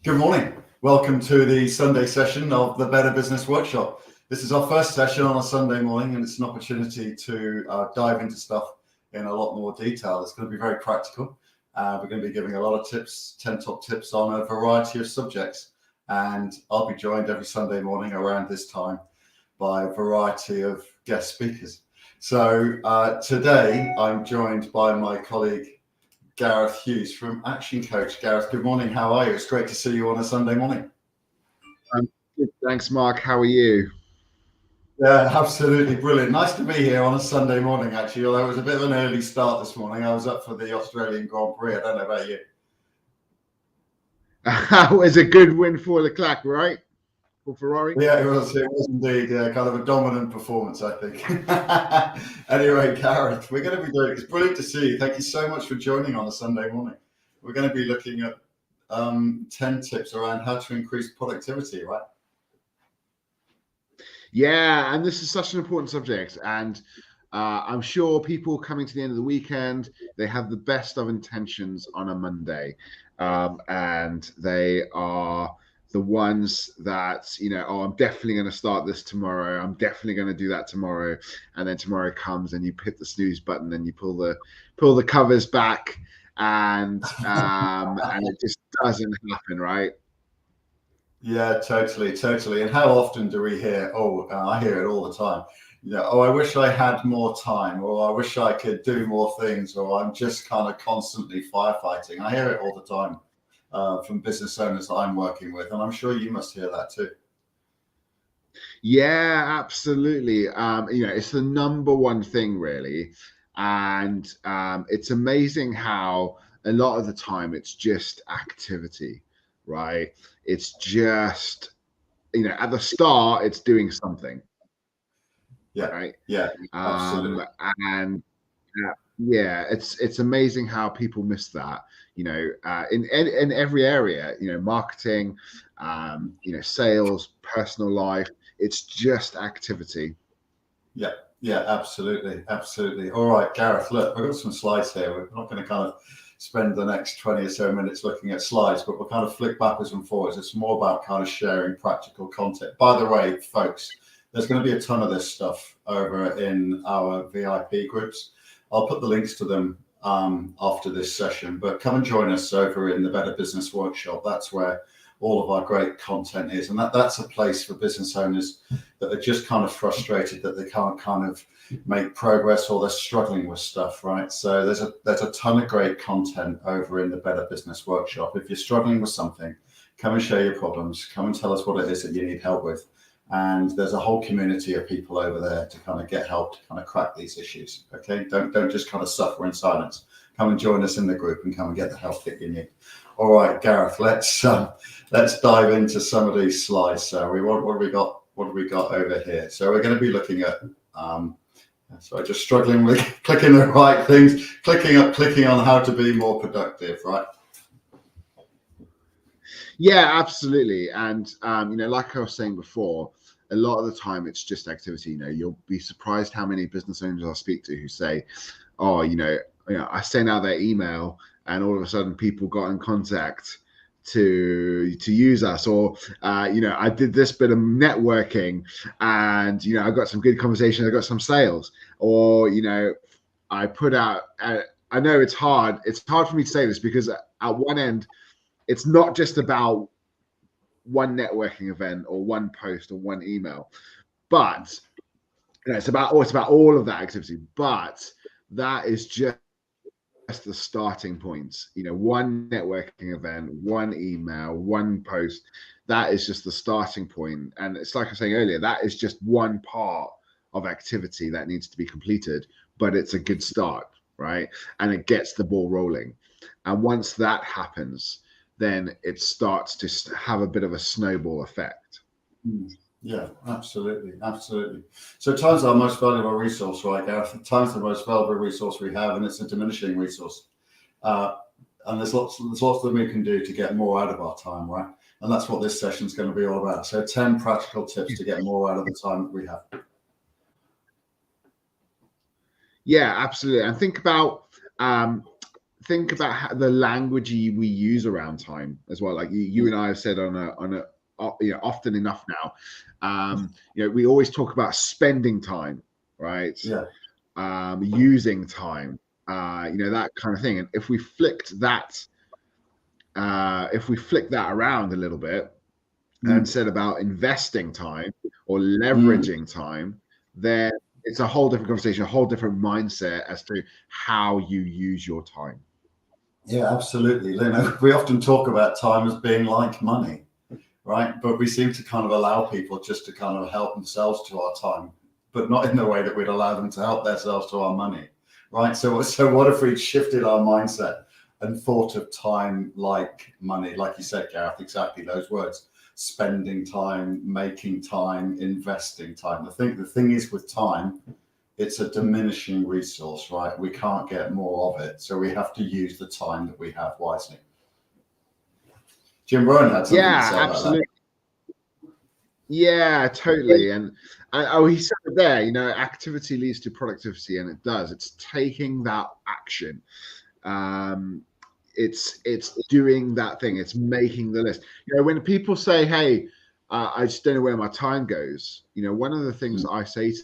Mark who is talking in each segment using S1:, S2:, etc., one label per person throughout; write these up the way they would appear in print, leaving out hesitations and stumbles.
S1: Good morning. Welcome to the Sunday session of the Better Business Workshop. This is our first session on a Sunday morning, and it's an opportunity to dive into stuff in a lot more detail. It's going to be very practical. We're going to be giving a lot of tips, 10 top tips on a variety of subjects. And I'll be joined every Sunday morning around this time by a variety of guest speakers. So today I'm joined by my colleague, Gareth Hughes from Action Coach. Gareth, good morning. How are you? It's great to see you on a Sunday morning.
S2: Good. Thanks, Mark. How are you?
S1: Yeah, absolutely brilliant. Nice to be here on a Sunday morning, actually, although it was a bit of an early start this morning. I was up for the Australian Grand Prix. I don't know about you.
S2: It was a good win for Leclerc, right? For Ferrari?
S1: Yeah, it was indeed. Yeah, kind of a dominant performance, I think. Anyway, Gareth, we're going to be doing, it's brilliant to see you. Thank you so much for joining on a Sunday morning. We're going to be looking at 10 tips around how to increase productivity, right?
S2: Yeah, and this is such an important subject. And I'm sure people coming to the end of the weekend, they have the best of intentions on a Monday. And they are the ones that, I'm definitely going to start this tomorrow. I'm definitely going to do that tomorrow. And then tomorrow comes and you hit the snooze button and you pull the covers back and it just doesn't happen, right?
S1: Yeah, totally. And how often do we hear, I hear it all the time, I wish I had more time, or I wish I could do more things, or I'm just kind of constantly firefighting. I hear it all the time from business owners that I'm working with, and I'm sure you must hear that too.
S2: Yeah, absolutely. It's the number one thing, really. And it's amazing how a lot of the time it's just activity, right? It's just, at the start, it's doing something,
S1: Yeah,
S2: right?
S1: yeah, absolutely.
S2: And yeah, it's amazing how people miss that, in every area, marketing, sales, personal life. It's just activity.
S1: Yeah, absolutely. All right, Gareth, look, we've got some slides here. We're not going to kind of spend the next 20 or so minutes looking at slides, but we'll kind of flick backwards and forwards. It's more about kind of sharing practical content. By the way, folks, there's going to be a ton of this stuff over in our VIP groups. I'll put the links to them after this session, but come and join us over in the Better Business Workshop. That's where all of our great content is. And that's a place for business owners that are just kind of frustrated that they can't kind of make progress, or they're struggling with stuff, right? So there's a ton of great content over in the Better Business Workshop. If you're struggling with something, come and share your problems. Come and tell us what it is that you need help with. And there's a whole community of people over there to kind of get help to kind of crack these issues. Okay, don't just kind of suffer in silence. Come and join us in the group and come and get the help that you need. All right, Gareth, let's dive into some of these slides. So what have we got? What have we got over here? So we're going to be looking at. So just struggling with clicking the right things, clicking on how to be more productive, right?
S2: Yeah, absolutely. And like I was saying before, a lot of the time it's just activity. You'll be surprised how many business owners I speak to who say, "Oh, I sent out their email, and all of a sudden people got in contact to use us, or I did this bit of networking, and I got some good conversations, I got some sales, or I put out." I know it's hard for me to say this, because at one end, it's not just about one networking event or one post or one email, but it's about all of that activity. But that is just the starting points. One networking event, one email, one post, that is just the starting point. And it's like I was saying earlier, that is just one part of activity that needs to be completed, but it's a good start, right? And it gets the ball rolling. And once that happens, then it starts to have a bit of a snowball effect.
S1: Yeah, absolutely. So time's our most valuable resource, right, Gareth? Time's the most valuable resource we have, and it's a diminishing resource. And there's lots that we can do to get more out of our time, right? And that's what this session is going to be all about. So 10 practical tips to get more out of the time that we have.
S2: Yeah, absolutely. And think about think about how, the language we use around time as well. Like you and I have said on a often enough now. We always talk about spending time, right?
S1: Yeah.
S2: Using time, that kind of thing. And if we flicked that around a little bit and said about investing time or leveraging time, then it's a whole different conversation, a whole different mindset as to how you use your time.
S1: Yeah, absolutely. We often talk about time as being like money, right? But we seem to kind of allow people just to kind of help themselves to our time, but not in the way that we'd allow them to help themselves to our money, right? So what if we shifted our mindset and thought of time like money, like you said, Gareth, exactly those words: spending time, making time, investing time. The thing is with time, it's a diminishing resource, right? We can't get more of it, so we have to use the time that we have wisely. Jim Rohn had something to say
S2: absolutely.
S1: about that.
S2: Yeah, totally. And he said it there, activity leads to productivity, and it does. It's taking that action. It's doing that thing. It's making the list. When people say, "Hey, I just don't know where my time goes," one of the things I say to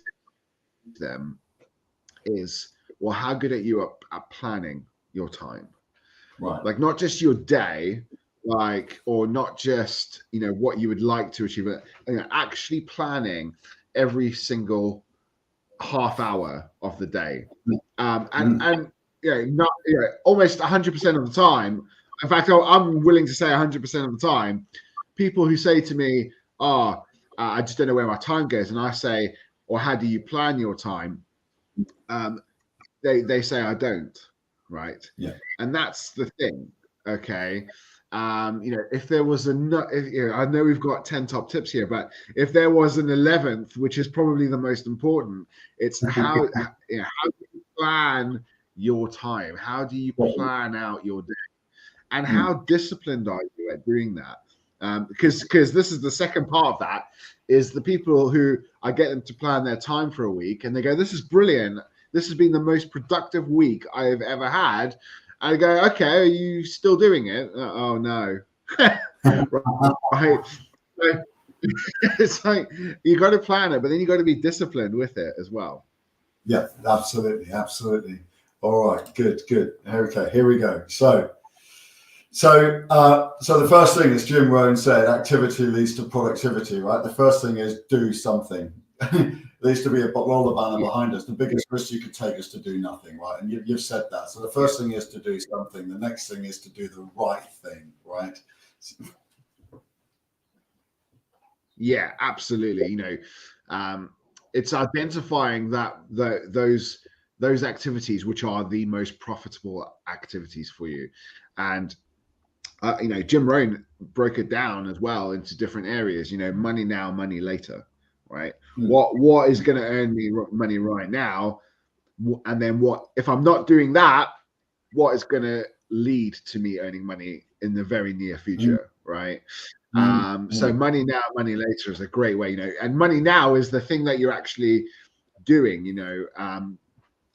S2: them is, well, how good are you at planning your time?
S1: Right.
S2: Like not just your day, or not just what you would like to achieve, but actually planning every single half hour of the day. And not almost 100% of the time. In fact, I'm willing to say 100% of the time, people who say to me, I just don't know where my time goes, and I say, or how do you plan your time? They say I don't, right?
S1: Yeah.
S2: And that's the thing. Okay. If there was I know we've got 10 top tips here, but if there was an 11th, which is probably the most important, it's how do you plan your time? How do you plan out your day? And how disciplined are you at doing that? Because this is the second part of that, is the people who I get them to plan their time for a week, and they go, "This is brilliant. This has been the most productive week I've ever had." I go, "Okay, are you still doing it?" Oh no. Right. So, it's like you got to plan it, but then you got to be disciplined with it as well.
S1: Yeah, absolutely. All right, good. Okay, here we go. So the first thing, as Jim Rohn said, activity leads to productivity, right? The first thing is do something. There needs to be a roller banner behind us. The biggest risk you could take is to do nothing, right? And you've said that. So the first thing is to do something. The next thing is to do the right thing, right?
S2: Yeah, absolutely. It's identifying that those activities which are the most profitable activities for you, and Jim Rohn broke it down as well into different areas. Money now, money later, right? What is going to earn me money right now, and then what if I'm not doing that? What is going to lead to me earning money in the very near future, right? So money now, money later is a great way, and money now is the thing that you're actually doing.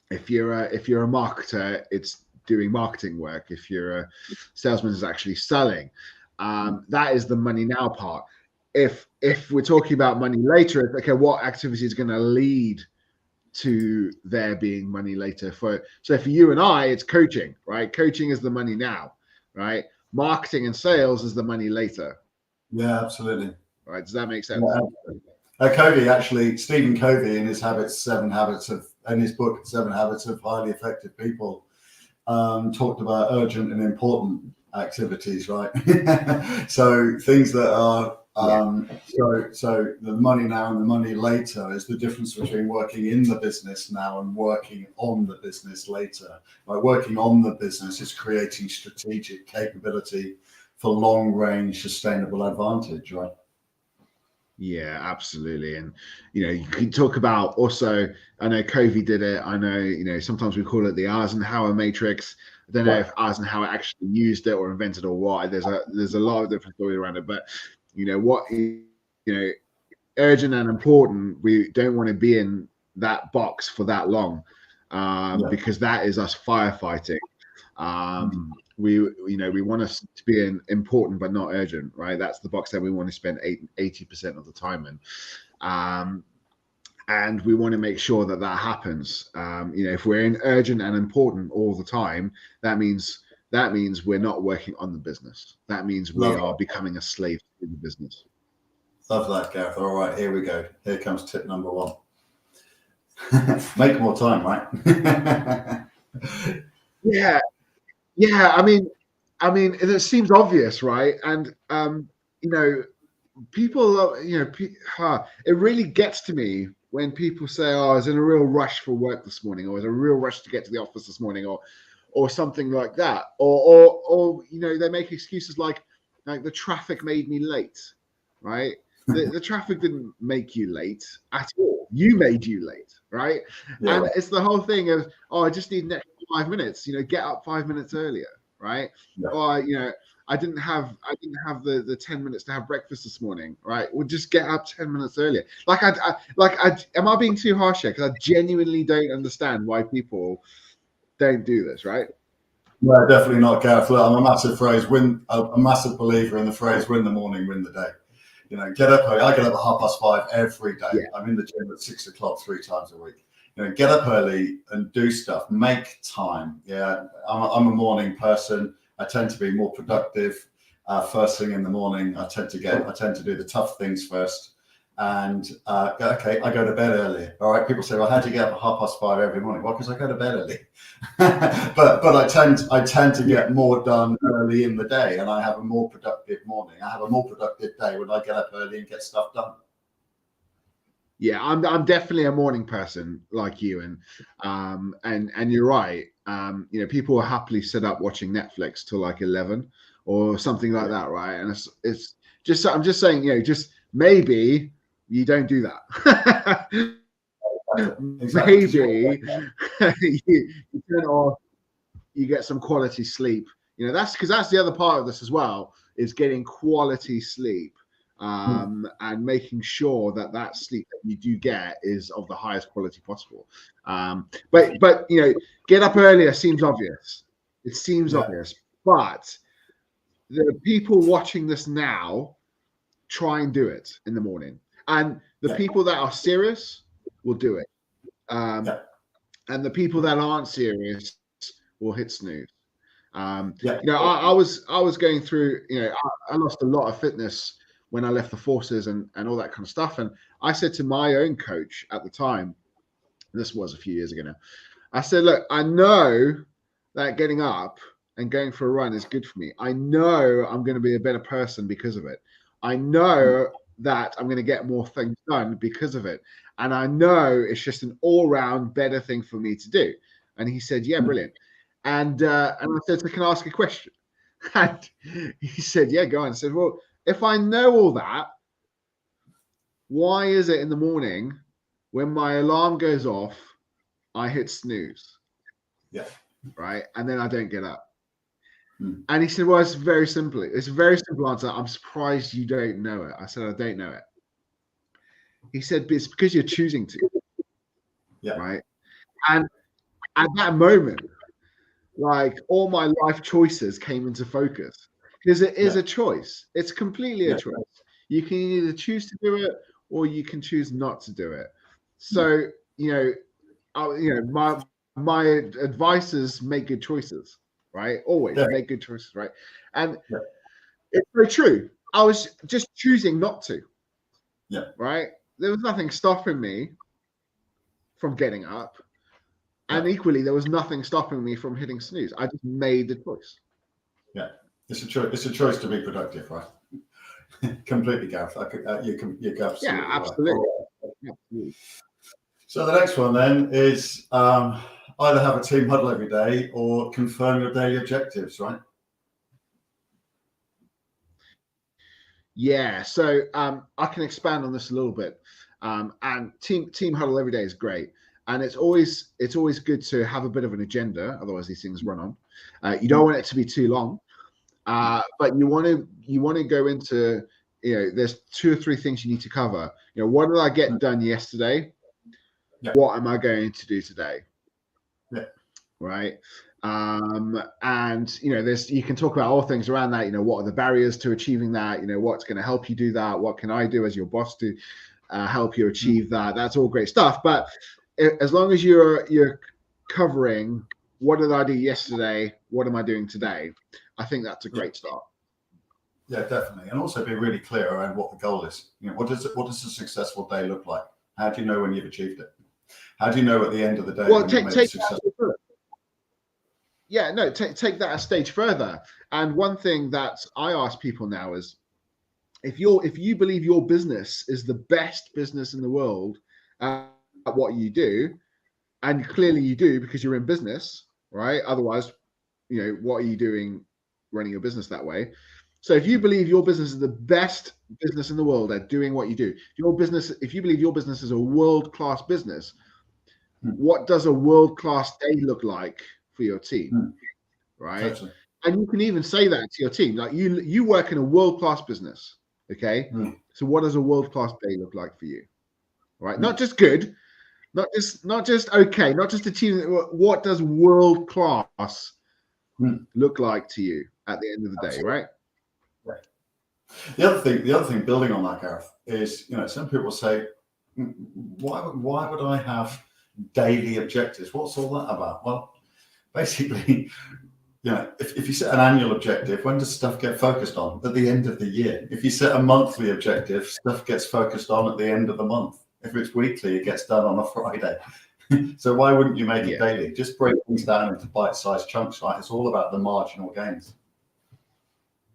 S2: If you're a marketer, it's doing marketing work. If you're a salesman, is actually selling. That is the money now part. If we're talking about money later, okay, what activity is going to lead to there being money later? So for you and I, it's coaching, right? Coaching is the money now, right? Marketing and sales is the money later.
S1: Yeah, absolutely.
S2: Right? Does that make sense?
S1: Yeah, Stephen Covey, in his book 7 Habits of Highly Effective People, talked about urgent and important activities, right? So things that are so the money now and the money later is the difference between working in the business now and working on the business later. By working on the business is creating strategic capability for long range sustainable advantage, right?
S2: Yeah, absolutely. And you can talk about also, I know Covey did it. I know, sometimes we call it the Eisenhower matrix. I don't know if Eisenhower actually used it or invented or what. There's a lot of different stories around it. But urgent and important, we don't want to be in that box for that long, because that is us firefighting. We want us to be important but not urgent, right? That's the box that we want to spend 80% of the time in. And we want to make sure that happens. If we're in urgent and important all the time, that means we're not working on the business. That means we are becoming a slave to the business.
S1: Love that, Gareth. All right, here we go. Here comes tip number 1. Make more time, right?
S2: Yeah. I mean, it seems obvious, right? And people, it really gets to me when people say, "Oh, I was in a real rush for work this morning," or "I was in a real rush to get to the office this morning," or something like that, or they make excuses like the traffic made me late, right? The traffic didn't make you late at all. You made you late, right? Yeah. And it's the whole thing of, "Oh, I just need an extra 5 minutes. Get up 5 minutes earlier, right?" Yeah. Or I didn't have the 10 minutes to have breakfast this morning, right? We'll just get up 10 minutes earlier. Am I being too harsh here? Because I genuinely don't understand why people don't do this, right?
S1: No, definitely not, Gareth. I'm a massive believer in the phrase "win the morning, win the day." Get up early. I get up at 5:30 every day. Yeah. I'm in the gym at 6 o'clock 3 times a week. Get up early and do stuff. Make time. Yeah, I'm a morning person. I tend to be more productive first thing in the morning. I tend to do the tough things first. And okay, I go to bed early. All right, people say, "Well, how do you get up at 5:30 every morning?" Well, because I go to bed early. but I tend to get more done early in the day, and I have a more productive morning. I have a more productive day when I get up early and get stuff done.
S2: Yeah, I'm definitely a morning person like you, and you're right. People will happily sit up watching Netflix till like 11 or something like that, right? And it's just, I'm just saying, just maybe you don't do that. Exactly. Maybe you turn off, you get some quality sleep. That's because that's the other part of this as well, is getting quality sleep. And making sure that sleep that you do get is of the highest quality possible. But get up earlier seems obvious. It seems obvious, but the people watching this now try and do it in the morning, and the people that are serious will do it, and the people that aren't serious will hit snooze. I was going through. I lost a lot of fitness when I left the forces and all that kind of stuff. And I said to my own coach at the time, this was a few years ago now, I said, "Look, I know that getting up and going for a run is good for me. I know I'm going to be a better person because of it. I know that I'm going to get more things done because of it. And I know it's just an all-round better thing for me to do." And he said, "Yeah, brilliant." And I said, "So can I ask a question?" And he said, "Yeah, go on." I said, "Well, if I know all that, why is it in the morning when my alarm goes off, I hit snooze?"
S1: Yeah.
S2: Right. And then I don't get up. And he said, "Well, it's very simple. It's a very simple answer. I'm surprised you don't know it." I said, "I don't know it." He said, "It's because you're choosing to."
S1: Yeah.
S2: Right. And at that moment, like all my life choices came into focus, because it is a choice. It's completely a choice. You can either choose to do it or you can choose not to do it. So, my advice is make good choices, right? Always make good choices, right? And it's very true. I was just choosing not to.
S1: Yeah.
S2: Right? There was nothing stopping me from getting up. And equally, there was nothing stopping me from hitting snooze. I just made the choice.
S1: Yeah, it's a choice. It's a choice to be productive, right? Completely, Gareth. You're absolutely
S2: yeah, absolutely.
S1: Right.
S2: Absolutely.
S1: So the next one then is either have a team huddle every day or confirm your daily objectives, right?
S2: Yeah, so I can expand on this a little bit. And team huddle every day is great. And it's always good to have a bit of an agenda, otherwise these things run on. You don't want it to be too long, but you want to go into, there's 2 or 3 things you need to cover. What did I get done yesterday? What am I going to do today?
S1: Yeah.
S2: Right. And there's, you can talk about all things around that. What are the barriers to achieving that? What's going to help you do that? What can I do as your boss to help you achieve that? That's all great stuff. But as long as you're covering, what did I do yesterday? What am I doing today? I think that's a great start.
S1: Yeah, definitely. And also be really clear around what the goal is. What does a successful day look like? How do you know when you've achieved it? How do you know at the end of the day when you've made it successful?
S2: Yeah, no, take that a stage further. And one thing that I ask people now is, if you believe your business is the best business in the world at what you do, and clearly you do because you're in business, right? Otherwise, what are you doing running your business that way? So if you believe your business is the best business in the world at doing what you do, if you believe your business is a world-class business, what does a world-class day look like for your team, right? Totally. And you can even say that to your team, like you work in a world-class business, okay? So what does a world-class day look like for you, right? Not just good, not just okay, not just achieving. What does world-class look like to you at the end of the day, right?
S1: Right. The other thing, building on that, Gareth, is some people say, why would I have daily objectives? What's all that about? Well, basically, if you set an annual objective, when does stuff get focused on? At the end of the year. If you set a monthly objective, stuff gets focused on at the end of the month. If it's weekly, it gets done on a Friday. So why wouldn't you make it daily? Just break things down into bite-sized chunks, right? It's all about the marginal gains.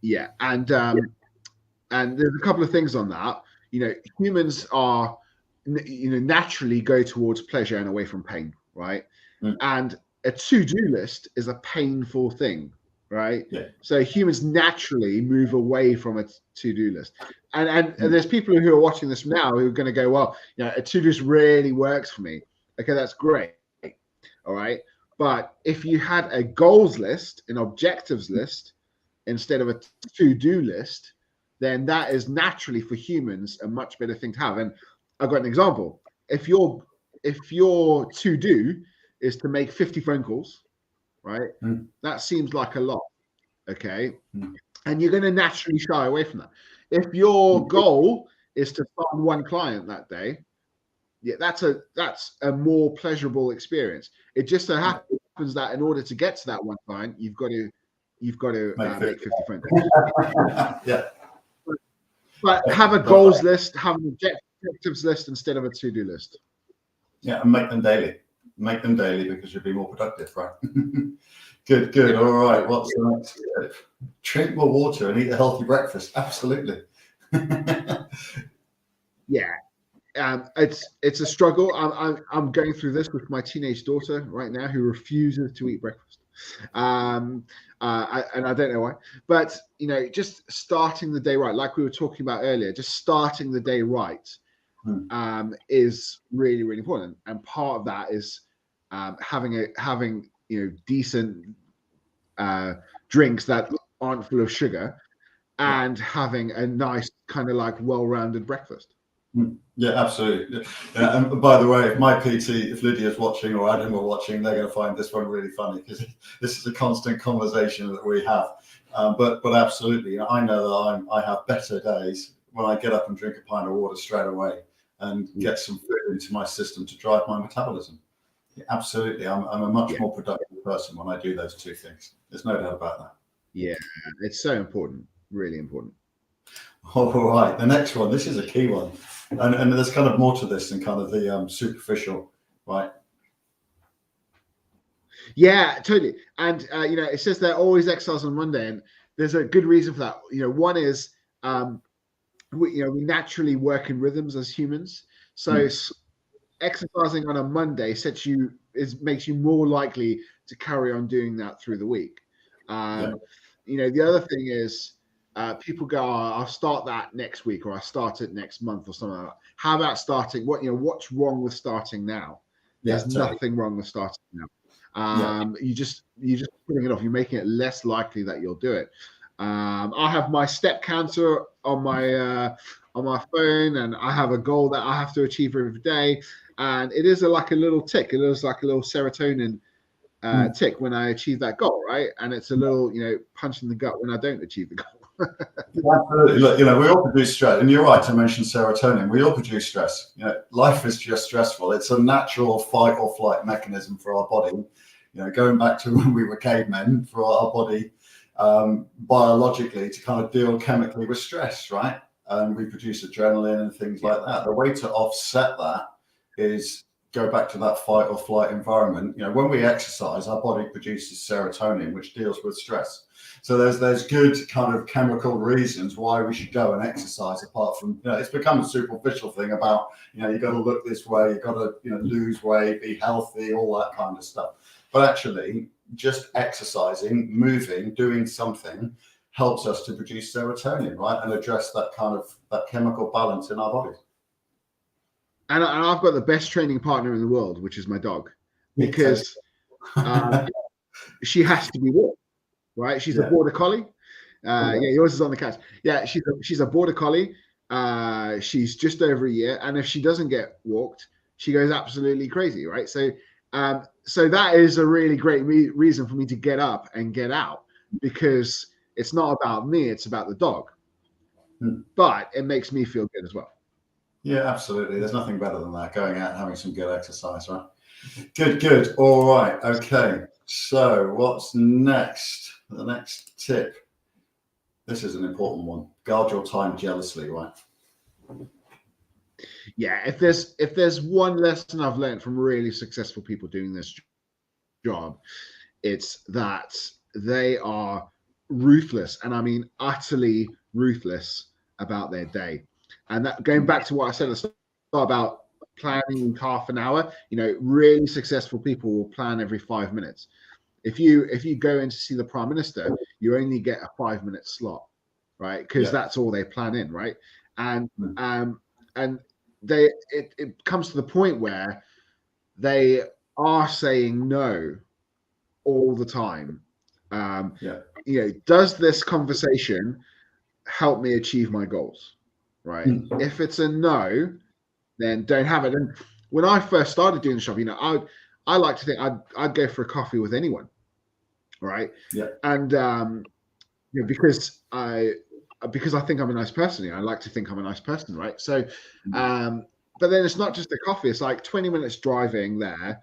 S2: Yeah, and there's a couple of things on that. Humans are, naturally go towards pleasure and away from pain, right? And a to-do list is a painful thing, right? Yeah. So humans naturally move away from a to-do list. And there's people who are watching this now who are going to go, well, a to-do list really works for me. Okay, that's great. All right. But if you had a goals list, an objectives list, instead of a to-do list, then that is naturally for humans a much better thing to have. And I've got an example. If your to-do is to make 50 phone calls, right? That seems like a lot, okay? And you're going to naturally shy away from that. If your goal is to find one client that day, yeah, that's a more pleasurable experience. It just so happens that in order to get to that one client, you've got to make 50 phone calls.
S1: Yeah.
S2: But have a goals list, have an objectives list instead of a to-do list.
S1: Yeah, and make them daily. Make them daily because you'll be more productive, right? Good. All right. What's the next? Drink more water and eat a healthy breakfast. Absolutely.
S2: Yeah. It's a struggle. I'm going through this with my teenage daughter right now who refuses to eat breakfast. And I don't know why, but just starting the day right, like we were talking about earlier, just starting the day right is really, really important. And part of that is having decent drinks that aren't full of sugar, and having a nice kind of like well-rounded breakfast.
S1: Yeah, absolutely. Yeah, and by the way, if my PT, if Lydia's watching or Adam are watching, they're going to find this one really funny because this is a constant conversation that we have. But absolutely, I know that I have better days when I get up and drink a pint of water straight away and get some food into my system to drive my metabolism. Yeah, absolutely, I'm a much more productive person when I do those two things. There's no doubt about that.
S2: Yeah, it's so important, really important.
S1: All right, the next one. This is a key one, and there's kind of more to this than kind of the superficial, right?
S2: Yeah, totally. And it says they're always exercise on Monday, and there's a good reason for that. One is we naturally work in rhythms as humans, so exercising on a Monday makes you more likely to carry on doing that through the week. The other thing is, people go, I'll start that next week, or I'll start it next month, or something like that. How about starting? What's wrong with starting now? There's nothing wrong with starting now. You just putting it off. You're making it less likely that you'll do it. I have my step counter on my phone, and I have a goal that I have to achieve every day. And it is like a little tick. It is like a little serotonin tick when I achieve that goal, right? And it's a little, punch in the gut when I don't achieve the goal.
S1: Absolutely. Look, we all produce stress, and you're right to mention serotonin. We all produce stress. Life is just stressful. It's a natural fight or flight mechanism for our body. Going back to when we were cavemen, for our body biologically to kind of deal chemically with stress, right? And we produce adrenaline and things like that. The way to offset that is go back to that fight or flight environment. When we exercise, our body produces serotonin, which deals with stress. So there's good kind of chemical reasons why we should go and exercise, apart from, it's become a superficial thing about, you got to look this way, you got to, lose weight, be healthy, all that kind of stuff. But actually, just exercising, moving, doing something helps us to produce serotonin, right? And address that kind of that chemical balance in our bodies.
S2: And I've got the best training partner in the world, which is my dog, because she has to be walked. Right, she's a border collie. Yours is on the couch. Yeah, she's a border collie. She's just over a year, and if she doesn't get walked, she goes absolutely crazy. Right, so that is a really great reason for me to get up and get out, because it's not about me; it's about the dog. But it makes me feel good as well.
S1: Yeah, absolutely. There's nothing better than that. Going out and having some good exercise, right? Good. All right. Okay. So what's next? The next tip. This is an important one. Guard your time jealously, right?
S2: Yeah, if there's one lesson I've learned from really successful people doing this job, it's that they are ruthless, and I mean utterly ruthless about their day. And that, going back to what I said at the start about planning half an hour, really successful people will plan every 5 minutes. If you go in to see the Prime Minister, you only get a 5-minute slot, right? Because that's all they plan in, right? And it comes to the point where they are saying no all the time. Does this conversation help me achieve my goals, right? If it's a no, then don't have it. And when I first started doing the shop, I like to think I'd go for a coffee with anyone, right?
S1: Yeah.
S2: And because I think I'm a nice person. I like to think I'm a nice person, right? So, but then it's not just a coffee. It's like 20 minutes driving there,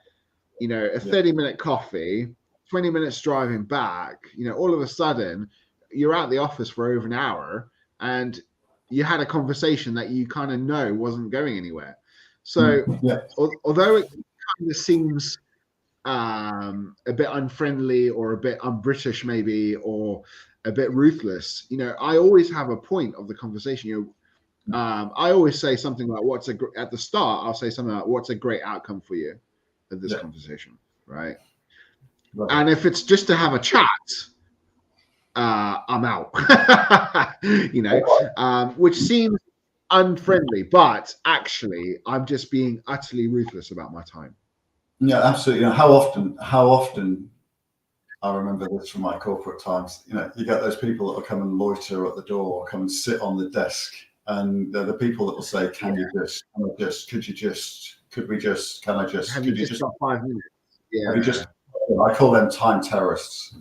S2: a 30-minute coffee, 20 minutes driving back. All of a sudden, you're out the office for over an hour, and you had a conversation that you kind of know wasn't going anywhere. So, although it kind of seems a bit unfriendly or a bit un-British maybe, or a bit ruthless, I always have a point of the conversation. I always say something like, at the start, I'll say something like, what's a great outcome for you of this conversation, right? And if it's just to have a chat, I'm out, which seems unfriendly, but actually I'm just being utterly ruthless about my time.
S1: Yeah, absolutely. How often I remember this from my corporate times, you get those people that will come and loiter at the door, or come and sit on the desk, and they're the people that will say, can I just have you just
S2: got 5 minutes?
S1: Yeah. I call them time terrorists.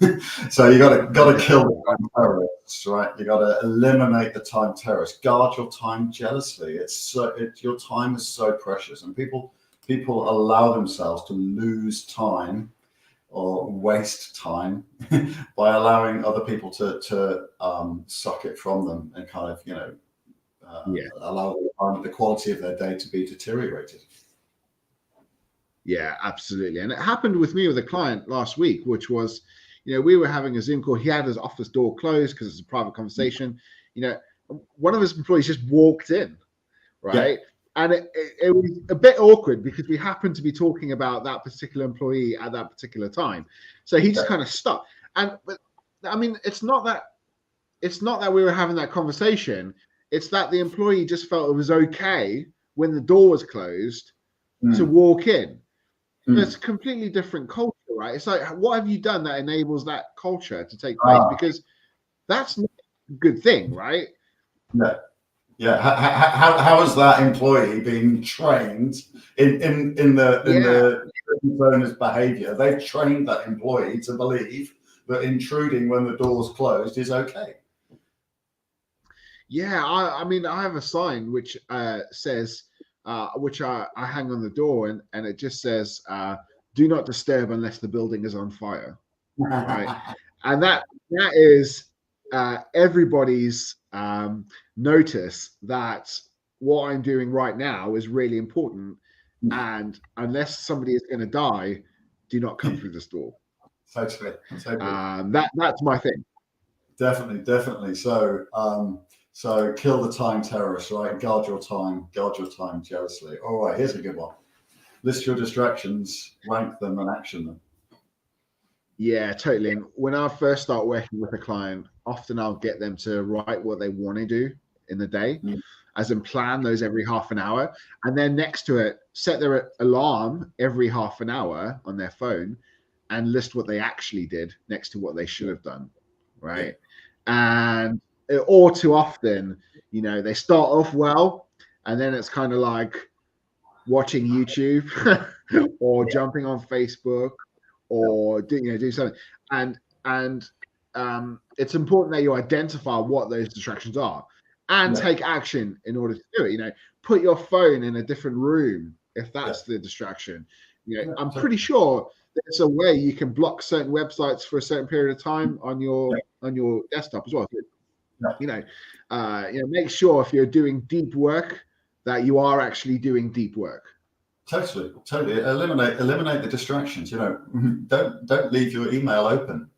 S1: So you got to kill the time terrorists, right? You got to eliminate the time terrorists. Guard your time jealously. Your time is so precious, and people allow themselves to lose time or waste time by allowing other people to suck it from them, and kind of allow the quality of their day to be deteriorated.
S2: Yeah, absolutely. And it happened with me with a client last week, which was, we were having a Zoom call. He had his office door closed because it's a private conversation. One of his employees just walked in, right? Yeah. And it was a bit awkward because we happened to be talking about that particular employee at that particular time. So he just kind of stopped. But I mean, it's not that we were having that conversation. It's that the employee just felt it was okay when the door was closed to walk in. It's a completely different culture, right? It's like, what have you done that enables that culture to take place? Because that's not a good thing, right?
S1: No. Yeah. How has that employee been trained in the business owner's behaviour? They've trained that employee to believe that intruding when the door's closed is okay.
S2: Yeah, I mean, I have a sign which says, which I hang on the door, and it just says, "Do not disturb unless the building is on fire." Right, and that is everybody's notice that what I'm doing right now is really important, and unless somebody is going to die, do not come through this door.
S1: Totally.
S2: That's my thing.
S1: Definitely. So kill the time terrorists, right? Guard your time jealously. All right, here's a good one. List your distractions, rank them, and action them.
S2: Yeah, totally. And when I first start working with a client, often I'll get them to write what they want to do in the day, as in plan those every half an hour. And then next to it, set their alarm every half an hour on their phone and list what they actually did next to what they should have done. Right. And all too often, they start off well, and then it's kind of like watching YouTube or jumping on Facebook or do something. And it's important that you identify what those distractions are and take action in order to do it. Put your phone in a different room if that's the distraction. I'm pretty sure there's a way you can block certain websites for a certain period of time on your desktop as well. Make sure if you're doing deep work that you are actually doing deep work.
S1: Totally. Eliminate the distractions. Don't leave your email open.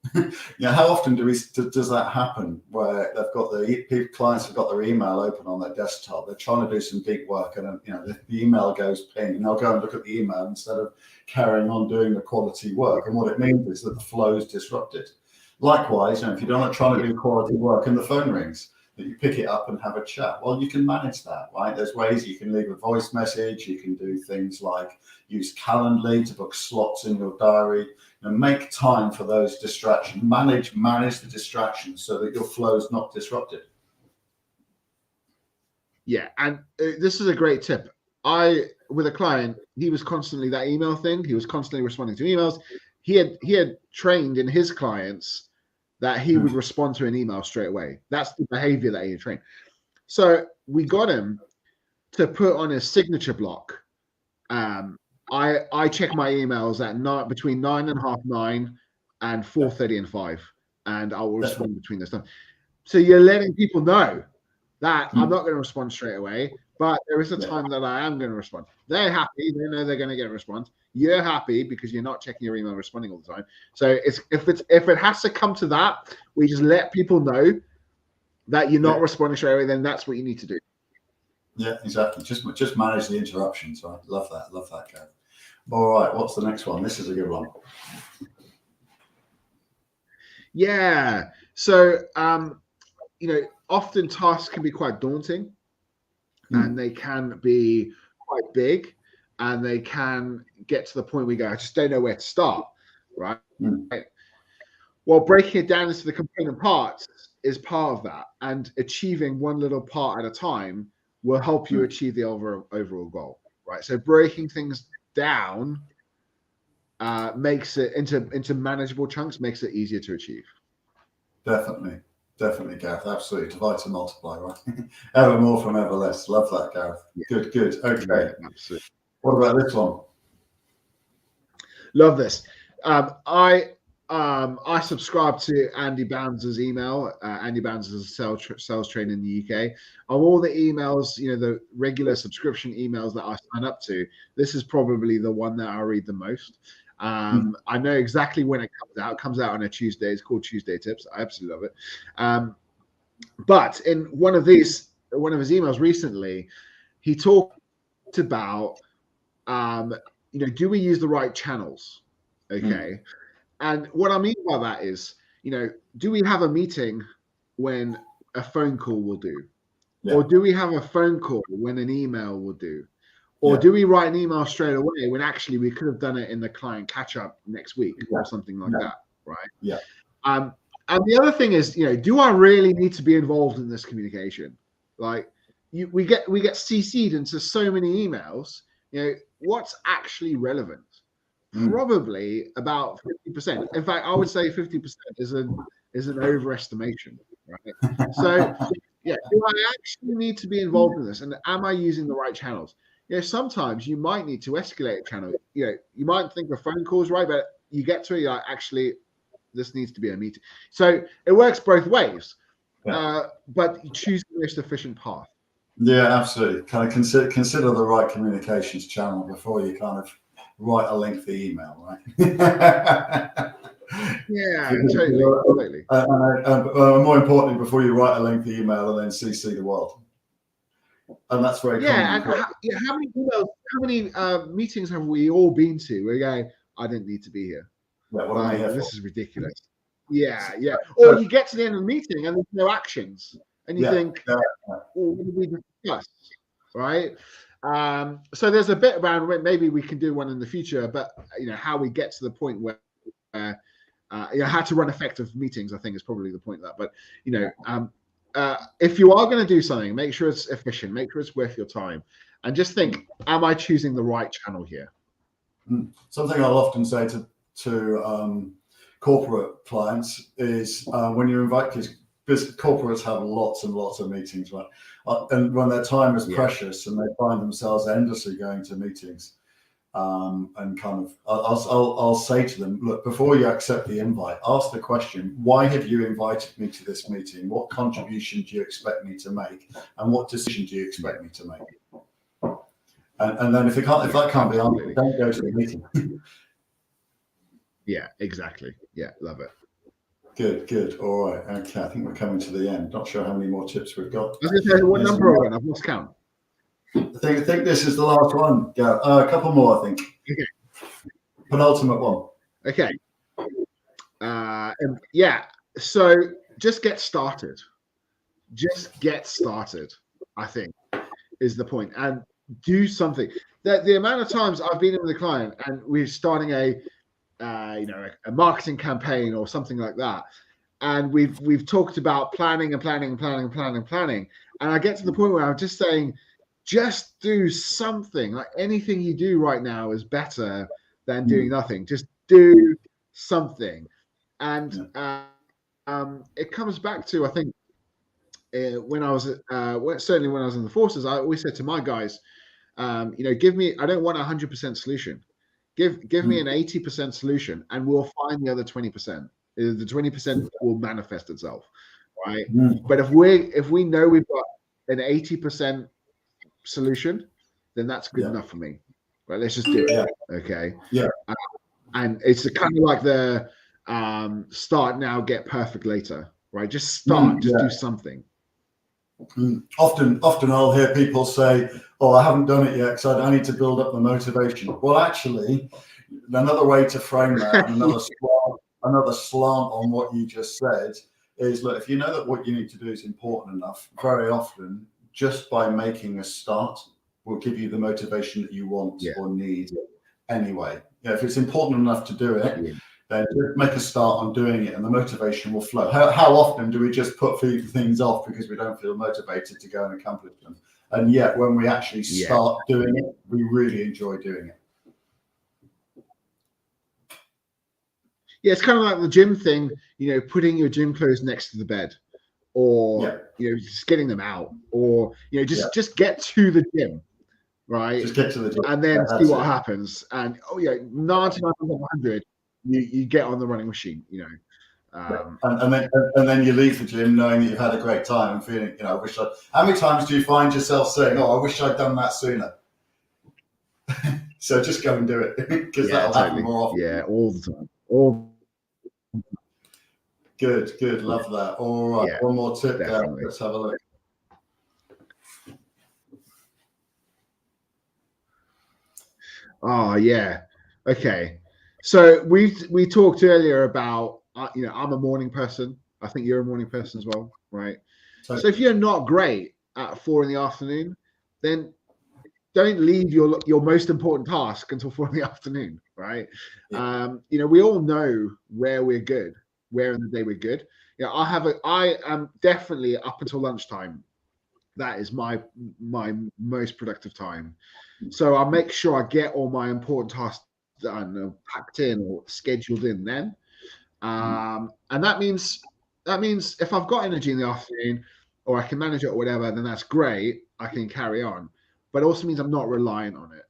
S1: How often does that happen? Where they've got clients have got their email open on their desktop. They're trying to do some deep work, and the email goes ping, and they'll go and look at the email instead of carrying on doing the quality work. And what it means is that the flow is disrupted. Likewise, if you're not trying to do quality work and the phone rings, that you pick it up and have a chat. Well, you can manage that, right? There's ways you can leave a voice message. You can do things like use Calendly to book slots in your diary, and make time for those distractions. Manage the distractions so that your flow is not disrupted.
S2: Yeah, and this is a great tip. With a client, he was constantly that email thing. He was constantly responding to emails. He had trained in his clients that he would respond to an email straight away. That's the behavior that he had trained. So we got him to put on his signature block. I check my emails at between 9:30 and 4:30 and 5, and I will respond between those times. So you're letting people know that I'm not going to respond straight away, but there is a time that I am going to respond. They're happy. They know they're going to get a response. You're happy because you're not checking your email, responding all the time. So if it has to come to that, we just let people know that you're not responding straight away. Then that's what you need to do.
S1: Yeah, exactly. Just manage the interruptions. Right? Love that, Gary. All right, what's the next one? This is a good one.
S2: Yeah. So often tasks can be quite daunting, and they can be quite big, and they can get to the point where you go, I just don't know where to start, right? Well, breaking it down into the component parts is part of that, and achieving one little part at a time will help you achieve the overall goal, right? So breaking things down makes it into manageable chunks, makes it easier to achieve.
S1: Definitely, Gareth. Absolutely. Divide to multiply, right? Ever more from ever less. Love that, Gareth. Yeah. Good. Okay.
S2: Yeah, absolutely.
S1: What about this one?
S2: Love this. I subscribe to Andy Bounds' email. Andy Bounds is a sales trainer in the UK. Of all the emails, the regular subscription emails that I sign up to, this is probably the one that I read the most. I know exactly when it comes out. It comes out on a Tuesday. It's called Tuesday Tips. I absolutely love it. But in one of his emails recently, he talked about, do we use the right channels? Okay. And what I mean by that is, do we have a meeting when a phone call will do? Yeah. Or do we have a phone call when an email will do? Or do we write an email straight away when actually we could have done it in the client catch-up next week or something like that, right?
S1: Yeah.
S2: And the other thing is, do I really need to be involved in this communication? Like, we get CC'd into so many emails. You know, what's actually relevant? Probably about 50%. In fact, I would say 50% is an overestimation, right? So yeah, do I actually need to be involved in this? And am I using the right channels? You know, sometimes you might need to escalate a channel. You know, you might think a phone call is right, but you get to it, you're like, actually, this needs to be a meeting. So it works both ways, but you choose the most efficient path.
S1: Yeah, absolutely. Kind of consider the right communications channel before you kind of write a lengthy email, right?
S2: Yeah, totally.
S1: More importantly, before you write a lengthy email and then CC the world, and that's very common.
S2: How many emails, how many meetings have we all been to? We're going, I didn't need to be here.
S1: Yeah, what am I here for?
S2: This is ridiculous. Yeah. Or you get to the end of the meeting and there's no actions, and you think, well, what did we discuss, right? So there's a bit around maybe we can do one in the future, but you know how we get to the point where you know, how to run effective meetings, I think is probably the point of that. But you know, if you are going to do something, make sure it's efficient, make sure it's worth your time, and just think, am I choosing the right channel here?
S1: Something I'll often say to corporate clients is when you invite, because corporates have lots and lots of meetings, right? And when their time is precious and they find themselves endlessly going to meetings, and kind of, I'll say to them, look, before you accept the invite, ask the question, why have you invited me to this meeting? What contribution do you expect me to make? And what decision do you expect me to make? And then if that can't be answered, don't go to the meeting.
S2: Yeah, exactly. Yeah, love it.
S1: Good. All right. Okay, I think we're coming to the end. Not sure how many more tips we've got.
S2: I was going to say, what number are we on? I've lost count.
S1: I think this is the last one. A couple more, I think.
S2: Okay.
S1: Penultimate one.
S2: Okay. Yeah. So just get started. Just get started, I think, is the point. And do something. The amount of times I've been in with a client and we're starting a marketing campaign or something like that, and we've talked about planning, and I get to the point where I'm just saying, just do something. Like anything you do right now is better than doing nothing. Just do something. And it comes back to, I think, when I was certainly when I was in the forces, I always said to my guys, give me, I don't want 100% solution. Give me an 80% solution, and we'll find the other 20%. The 20% will manifest itself, right? But if we know we've got an 80% solution, then that's good enough for me. Right? Let's just do it. Okay.
S1: Yeah.
S2: And it's kind of like the start now, get perfect later. Right? Just start. Just do something.
S1: Often I'll hear people say, oh, I haven't done it yet because I need to build up the motivation. Well, actually, another way to frame that, and another slant on what you just said is, look, if you know that what you need to do is important enough, very often, just by making a start will give you the motivation that you want or need anyway. Yeah, if it's important enough to do it, then make a start on doing it and the motivation will flow. How often do we just put things off because we don't feel motivated to go and accomplish them? And yet when we actually start doing it, we really enjoy doing it.
S2: Yeah, it's kind of like the gym thing, putting your gym clothes next to the bed, or just getting them out, or just get to the gym, right?
S1: Just get to the gym
S2: and then see what happens. And 99 out of 100, you get on the running machine,
S1: and then you leave the gym knowing that you've had a great time and feeling, how many times do you find yourself saying, oh, I wish I'd done that sooner? So just go and do it, because that'll happen more often.
S2: Yeah, all the time.
S1: Good. Love that. All right. One more tip there. Let's have a look.
S2: Oh, yeah. Okay. So we talked earlier about, I'm a morning person. I think you're a morning person as well, right? So if you're not great at 4 p.m, then don't leave your most important task until 4 p.m, right? Yeah. We all know where we're good, where in the day we're good. I am definitely up until lunchtime That is my most productive time. So I'll make sure I get all my important tasks done, or packed in or scheduled in then. And that means if I've got energy in the afternoon or I can manage it or whatever, then that's great. I can carry on. But it also means I'm not reliant on it.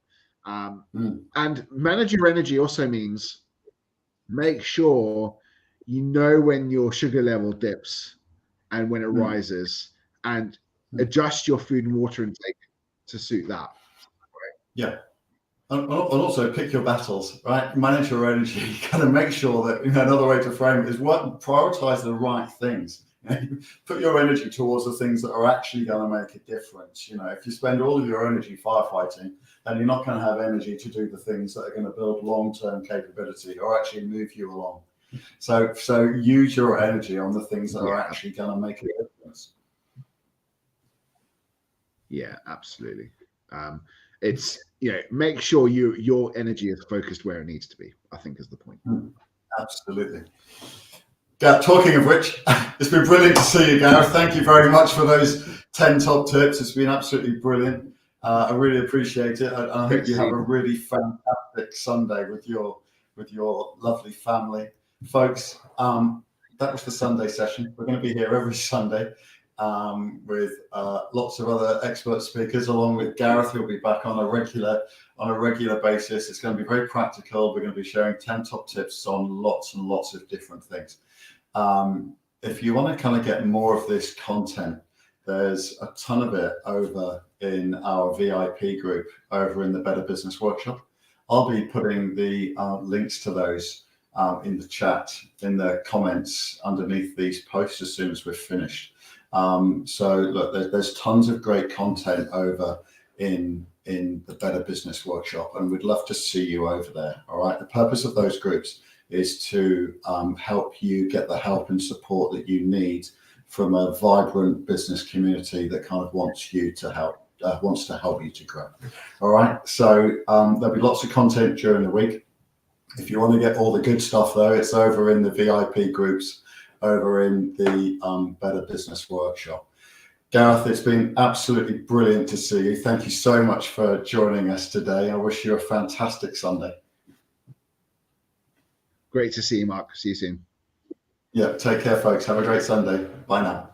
S2: And manage your energy also means make sure you know when your sugar level dips and when it rises, and adjust your food and water intake to suit that.
S1: Yeah. And also pick your battles, right? Manage your energy. Kind of make sure that, another way to frame it is prioritize the right things. Put your energy towards the things that are actually going to make a difference. If you spend all of your energy firefighting, then you're not going to have energy to do the things that are going to build long-term capability or actually move you along. So use your energy on the things that are actually going to make a difference.
S2: Yeah, absolutely. It's make sure your energy is focused where it needs to be, I think, is the point.
S1: Absolutely. Talking of which, it's been brilliant to see you, Gareth. Thank you very much for those 10 top tips. It's been absolutely brilliant. I really appreciate it. I hope you have a really fantastic Sunday with your lovely family. Folks, that was the Sunday session. We're going to be here every Sunday with lots of other expert speakers, along with Gareth, who'll be back on a regular basis. It's going to be very practical. We're going to be sharing 10 top tips on lots and lots of different things. If you want to kind of get more of this content, there's a ton of it over in our VIP group over in the Better Business Workshop. I'll be putting the links to those in the chat, in the comments underneath these posts as soon as we're finished. So look, there's tons of great content over in the Better Business Workshop, and we'd love to see you over there. All right. The purpose of those groups is to help you get the help and support that you need from a vibrant business community that kind of wants to help you to grow. All right. So there'll be lots of content during the week. If you want to get all the good stuff, though, it's over in the VIP groups over in the Better Business Workshop. Gareth, it's been absolutely brilliant to see you. Thank you so much for joining us today. I wish you a fantastic Sunday.
S2: Great to see you, Mark. See you soon.
S1: Yeah, take care, folks. Have a great Sunday. Bye now.